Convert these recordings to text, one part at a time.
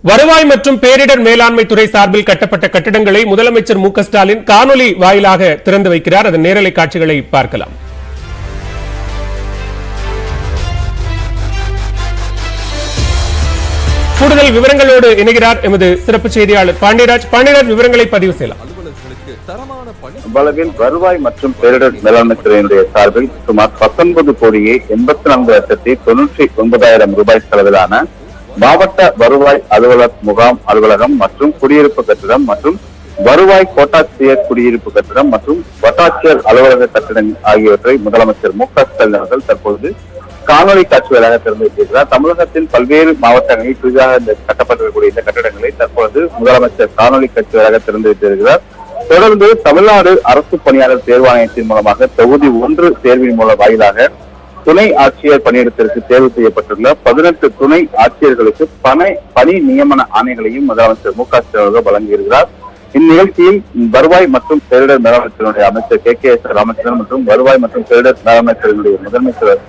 வருவாய் மற்றும் பேரிடர் மேலாண்மை துறை சார்பில் கட்டப்பட்ட கட்டடங்களை முதலமைச்சர் மு.க.ஸ்டாலின் காணொலி வாயிலாக திறந்து வைக்கிறார். அதன் நேரலை காட்சிகளை பார்க்கலாம். கூடுதல் விவரங்களோடு இணைகிறார் எமது சிறப்பு செய்தியாளர் பாண்டியராஜ். விவரங்களை பதிவு செய்யலாம். அளவில் வருவாய் மற்றும் பேரிடர் மேலாண்மை துறையினுடைய சார்பில் சுமார் 19 கோடியே 84,99,000 ரூபாய் செலவிலான மாவட்ட வருவாய் அலுவலர் முகாம் அலுவலகம் மற்றும் குடியிருப்பு கட்டிடம் மற்றும் வருவாய் கோட்டாட்சியர் குடியிருப்பு கட்டிடம் மற்றும் வட்டாட்சியர் அலுவலக கட்டிடம் ஆகியவற்றை முதலமைச்சர் மு.க.ஸ்டாலின் அவர்கள் தற்போது காணொலி காட்சி வாயிலாக திறந்து வைத்திருக்கிறார். தமிழகத்தின் பல்வேறு மாவட்டங்களில் புதிதாக கட்டப்பட்டிருக்கக்கூடிய இந்த கட்டடங்களை தற்போது முதலமைச்சர் காணொலி காட்சி வாயிலாக திறந்து வைத்திருக்கிறார். தொடர்ந்து தமிழ்நாடு அரசு பணியாளர் தேர்வாணையத்தின் மூலமாக தொகுதி 1 தேர்வின் மூலம் வாயிலாக துணை ஆட்சியர் பணியிடத்திற்கு தேர்வு செய்யப்பட்டுள்ள 18 துணை ஆட்சியர்களுக்கு பணி நியமன ஆணைகளையும் முதலமைச்சர் மு.க.ஸ்டாலின் அவர்கள் வழங்கியிருக்கிறார். இந்நிகழ்ச்சியில் வருவாய் மற்றும் பேரிடர் மேலாண்மை அமைச்சர் கே.எஸ். ராமச்சந்திரன் மற்றும் வருவாய் மற்றும் பேரிடர் மேலாண்மை துறையினுடைய முதன்மை செயலர்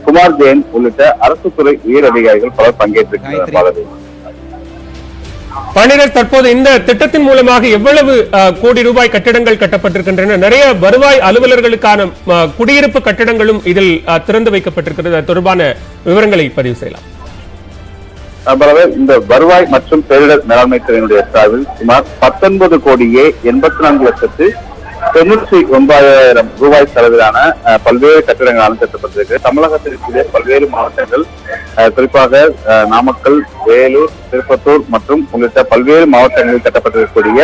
குமார் ஜெயின் உள்ளிட்ட அரசு துறை உயர் அதிகாரிகள் பலர் பங்கேற்றிருக்கிறார். பணியிடர் தற்போது இந்த திட்டத்தின் மூலமாக எவ்வளவு கோடி ரூபாய் கட்டிடங்கள் கட்டப்பட்டிருக்கின்றன? நிறைய வருவாய் அலுவலர்களுக்கான குடியிருப்பு கட்டிடங்களும் இதில் திறந்து வைக்கப்பட்டிருக்கிறது. அது தொடர்பான விவரங்களை பதிவு செய்யலாம். இந்த வருவாய் மற்றும் பேரிடர் மேலாண்மை துறையினுடைய சார்பில் சுமார் 19 கோடியே 84,99,000 ரூபாய் செலவிலான பல்வேறு கட்டிடங்கள் அமைக்கப்பட்டிருக்கு. தமிழகத்தில் இருக்கிற பல்வேறு மாவட்டங்கள் குறிப்பாக நாமக்கல், வேலூர், திருப்பத்தூர் மற்றும் உள்ளிட்ட பல்வேறு மாவட்டங்களில் கட்டப்பட்டிருக்கக்கூடிய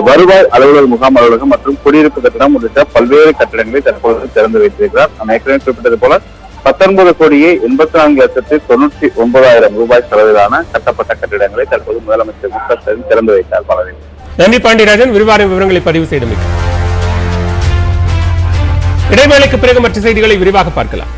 வருவாய் அலுவலர் முகாம் அலுவலகம் மற்றும் குடியிருப்பு கட்டிடம் உள்ளிட்ட பல்வேறு கட்டிடங்களை தற்போது திறந்து வைத்திருக்கிறார். நம்ம ஏற்கனவே குறிப்பிட்டது போல 19 கோடியே 84,99,000 ரூபாய் செலவிலான கட்டப்பட்ட கட்டிடங்களை தற்போது முதலமைச்சர் மு.க.ஸ்டாலின் திறந்து வைத்தார். பலரை நன்றி பாண்டியராஜன், விரிவான விவரங்களை பதிவு செய்தமைக்கு. இடைவேளைக்கு பிறகு மற்ற செய்திகளை விரிவாக பார்க்கலாம்.